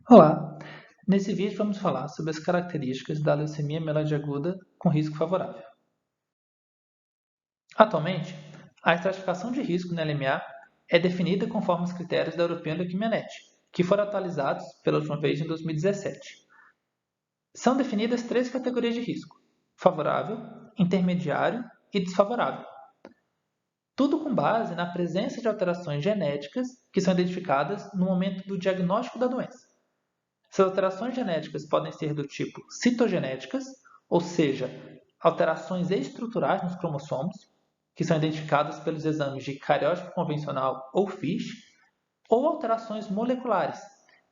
Olá! Nesse vídeo vamos falar sobre as características da leucemia mieloide aguda com risco favorável. Atualmente, a estratificação de risco na LMA é definida conforme os critérios da European Leukemia Net, que foram atualizados pela última vez em 2017. São definidas três categorias de risco: favorável, intermediário e desfavorável. Tudo com base na presença de alterações genéticas que são identificadas no momento do diagnóstico da doença. Essas alterações genéticas podem ser do tipo citogenéticas, ou seja, alterações estruturais nos cromossomos, que são identificadas pelos exames de cariótipo convencional ou FISH, ou alterações moleculares,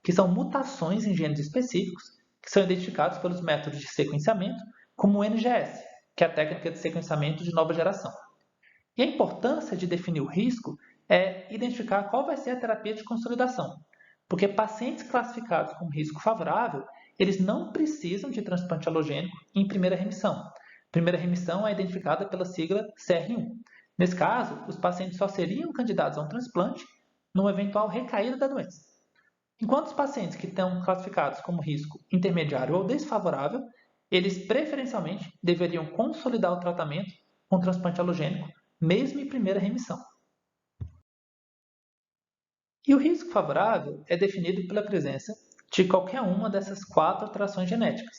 que são mutações em genes específicos, que são identificados pelos métodos de sequenciamento, como o NGS, que é a técnica de sequenciamento de nova geração. E a importância de definir o risco é identificar qual vai ser a terapia de consolidação, porque pacientes classificados com risco favorável, eles não precisam de transplante alogênico em primeira remissão. Primeira remissão é identificada pela sigla CR1. Nesse caso, os pacientes só seriam candidatos a um transplante numa eventual recaída da doença. Enquanto os pacientes que estão classificados como risco intermediário ou desfavorável, eles preferencialmente deveriam consolidar o tratamento com transplante alogênico, mesmo em primeira remissão. E o risco favorável é definido pela presença de qualquer uma dessas quatro alterações genéticas: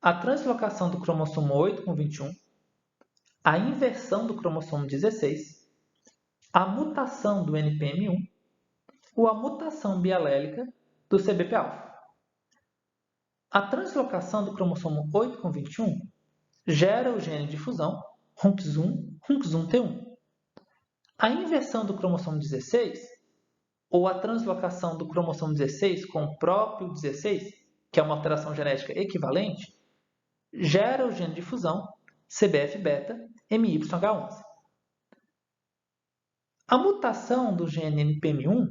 a translocação do cromossomo 8 com 21, a inversão do cromossomo 16, a mutação do NPM1 ou a mutação bialélica do CBP-alfa. A translocação do cromossomo 8 com 21 gera o gene de fusão RUNX1-T1. A inversão do cromossomo 16 ou a translocação do cromossomo 16 com o próprio 16, que é uma alteração genética equivalente, gera o gene de fusão CBF-beta-MYH11. A mutação do gene NPM1,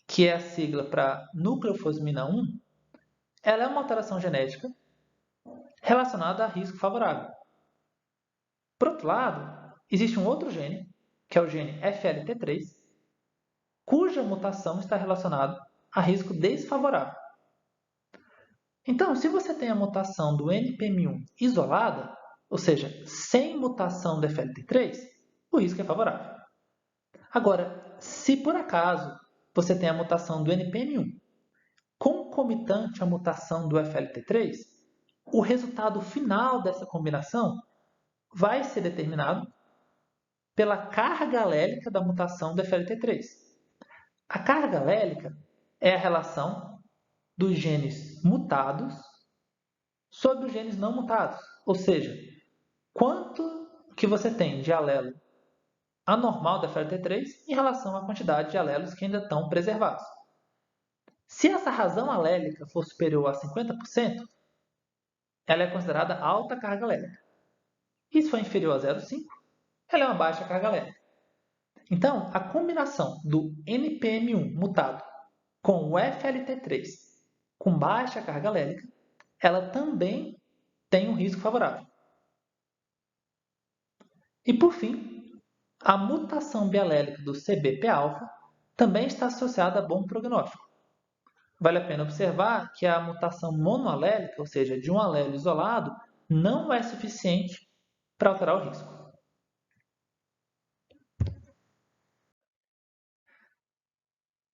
que é a sigla para nucleofosmina 1, ela é uma alteração genética relacionada a risco favorável. Por outro lado, existe um outro gene, que é o gene FLT3, cuja mutação está relacionada a risco desfavorável. Então, se você tem a mutação do NPM1 isolada, ou seja, sem mutação do FLT3, o risco é favorável. Agora, se por acaso você tem a mutação do NPM1 concomitante à mutação do FLT3, o resultado final dessa combinação vai ser determinado pela carga alélica da mutação do FLT3. A carga alélica é a relação dos genes mutados sobre os genes não mutados, ou seja, quanto que você tem de alelo anormal da FLT3 em relação à quantidade de alelos que ainda estão preservados. Se essa razão alélica for superior a 50%, ela é considerada alta carga alélica. E se for inferior a 0,5, ela é uma baixa carga alélica. Então, a combinação do NPM1 mutado com o FLT3 com baixa carga alélica, ela também tem um risco favorável. E por fim, a mutação bialélica do CBP-alfa também está associada a bom prognóstico. Vale a pena observar que a mutação monoalélica, ou seja, de um alelo isolado, não é suficiente para alterar o risco.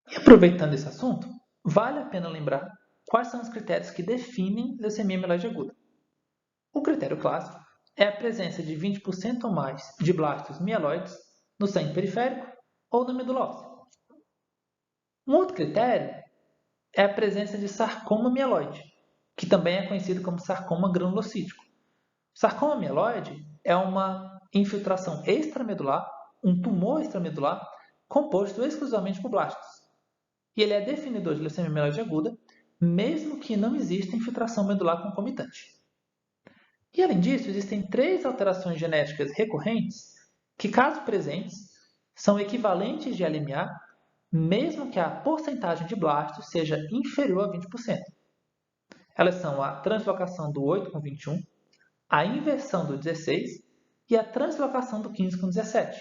E aproveitando esse assunto, vale a pena lembrar quais são os critérios que definem leucemia mieloide aguda. O critério clássico é a presença de 20% ou mais de blastos mieloides no sangue periférico ou na medula óssea. Um outro critério é a presença de sarcoma mieloide, que também é conhecido como sarcoma granulocítico. Sarcoma mieloide é uma infiltração extramedular, um tumor extramedular, composto exclusivamente por blastos. E ele é definidor de leucemia mieloide aguda, mesmo que não exista infiltração medular concomitante. E além disso, existem três alterações genéticas recorrentes que, caso presentes, são equivalentes de LMA, mesmo que a porcentagem de blastos seja inferior a 20%. Elas são a translocação do 8 com 21, a inversão do 16 e a translocação do 15 com 17.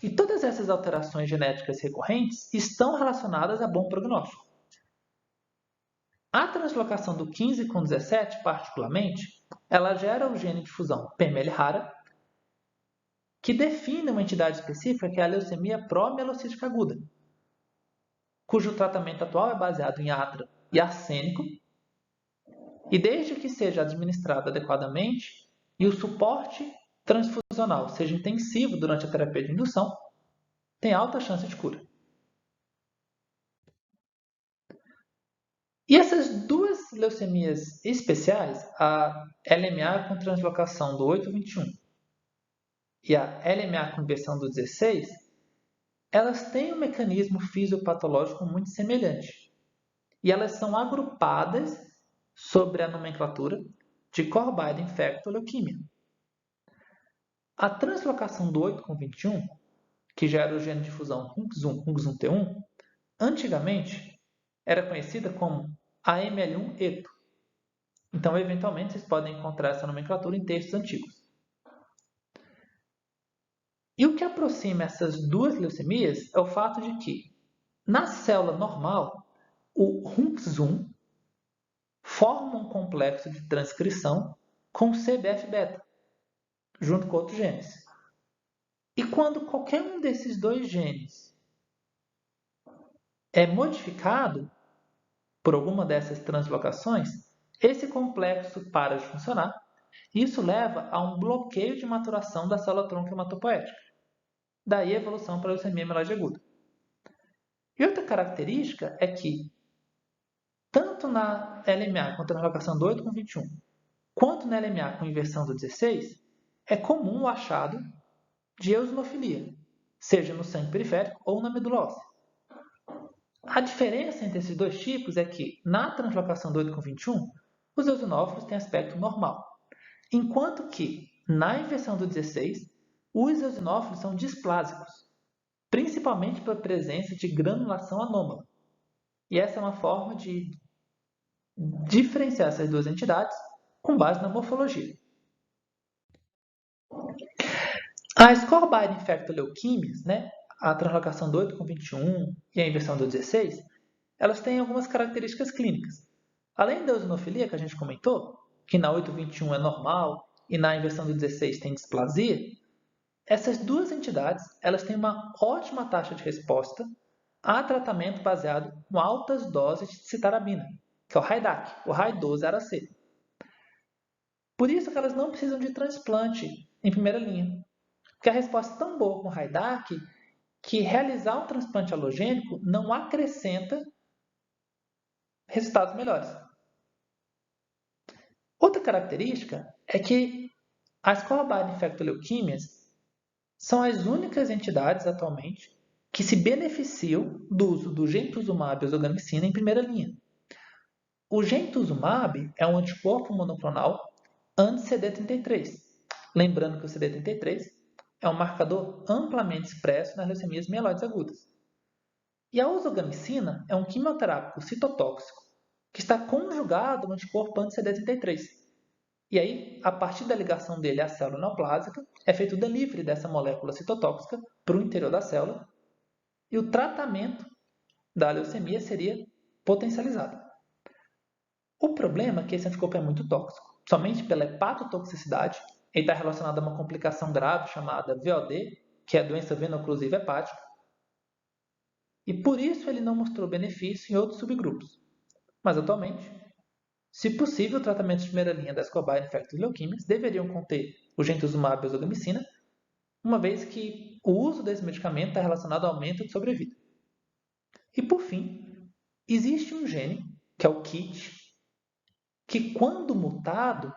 E todas essas alterações genéticas recorrentes estão relacionadas a bom prognóstico. A translocação do 15 com 17, particularmente, ela gera o gene de fusão PML rara, que define uma entidade específica que é a leucemia pró-mielocítica aguda, cujo tratamento atual é baseado em atra e arsênico, e desde que seja administrado adequadamente e o suporte transfusional seja intensivo durante a terapia de indução, tem alta chance de cura. E essas duas leucemias especiais, a LMA com translocação do 821 e a LMA com inversão do 16, elas têm um mecanismo fisiopatológico muito semelhante. E elas são agrupadas sobre a nomenclatura de Corbijn infectoleuquimia. A translocação do 8 com 21, que gera o gene de fusão RUNX1, RUNX1T1, antigamente era conhecida como AML1-ETO. Então, eventualmente, vocês podem encontrar essa nomenclatura em textos antigos. E o que aproxima essas duas leucemias é o fato de que, na célula normal, o RUNX1 forma um complexo de transcrição com CBF-beta, junto com outros genes. E quando qualquer um desses dois genes é modificado por alguma dessas translocações, esse complexo para de funcionar. Isso leva a um bloqueio de maturação da célula-tronco hematopoética. Daí a evolução para a leucemia mieloide aguda. E outra característica é que, tanto na LMA com translocação do 8 com 21, quanto na LMA com inversão do 16, é comum o achado de eosinofilia, seja no sangue periférico ou na medula óssea. A diferença entre esses dois tipos é que, na translocação do 8 com 21, os eosinófilos têm aspecto normal, enquanto que, na inversão do 16, os eosinófilos são displásicos, principalmente pela presença de granulação anômala. E essa é uma forma de diferenciar essas duas entidades com base na morfologia. As Corbijn infectoleuquímias, a translocação do 8 com 21 e a inversão do 16, elas têm algumas características clínicas. Além da eosinofilia que a gente comentou, que na 821 é normal e na inversão do 16 tem displasia, essas duas entidades elas têm uma ótima taxa de resposta a tratamento baseado com altas doses de citarabina, que é o HiDAC, o High Dose Ara-C. Por isso que elas não precisam de transplante em primeira linha, porque a resposta é tão boa com o HiDAC que realizar um transplante halogênico não acrescenta resultados melhores. Outra característica é que as Corbijn infectoleuquímias são as únicas entidades atualmente que se beneficiam do uso do gentuzumab e ozogamicina em primeira linha. O gentuzumab é um anticorpo monoclonal anti-CD33. Lembrando que o CD33 é um marcador amplamente expresso nas leucemias mieloides agudas. E a ozogamicina é um quimioterápico citotóxico que está conjugado no anticorpo anti-CD33. E aí, a partir da ligação dele à célula neoplásica, é feito o delivery dessa molécula citotóxica para o interior da célula e o tratamento da leucemia seria potencializado. O problema é que esse anticorpo é muito tóxico, somente pela hepatotoxicidade. Ele está relacionado a uma complicação grave chamada VOD, que é a doença veno-occlusiva hepática, e por isso ele não mostrou benefício em outros subgrupos. Mas atualmente, se possível, o tratamento de primeira linha das Corbijn infectoleuquímias deveriam conter o gentuzumab e a ozogamicina, uma vez que o uso desse medicamento está relacionado ao aumento de sobrevida. E por fim, existe um gene, que é o KIT, que quando mutado,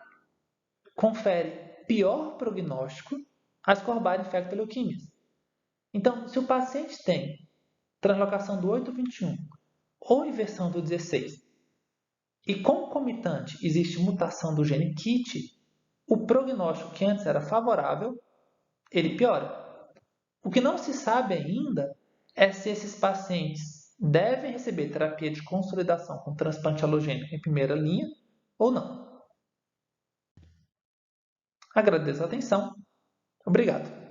confere pior prognóstico às Corbijn infectoleuquímias. Então, se o paciente tem translocação do 821 ou inversão do 16 e concomitante existe mutação do gene KIT, o prognóstico que antes era favorável, ele piora. O que não se sabe ainda é se esses pacientes devem receber terapia de consolidação com transplante halogênico em primeira linha ou não. Agradeço a atenção. Obrigado.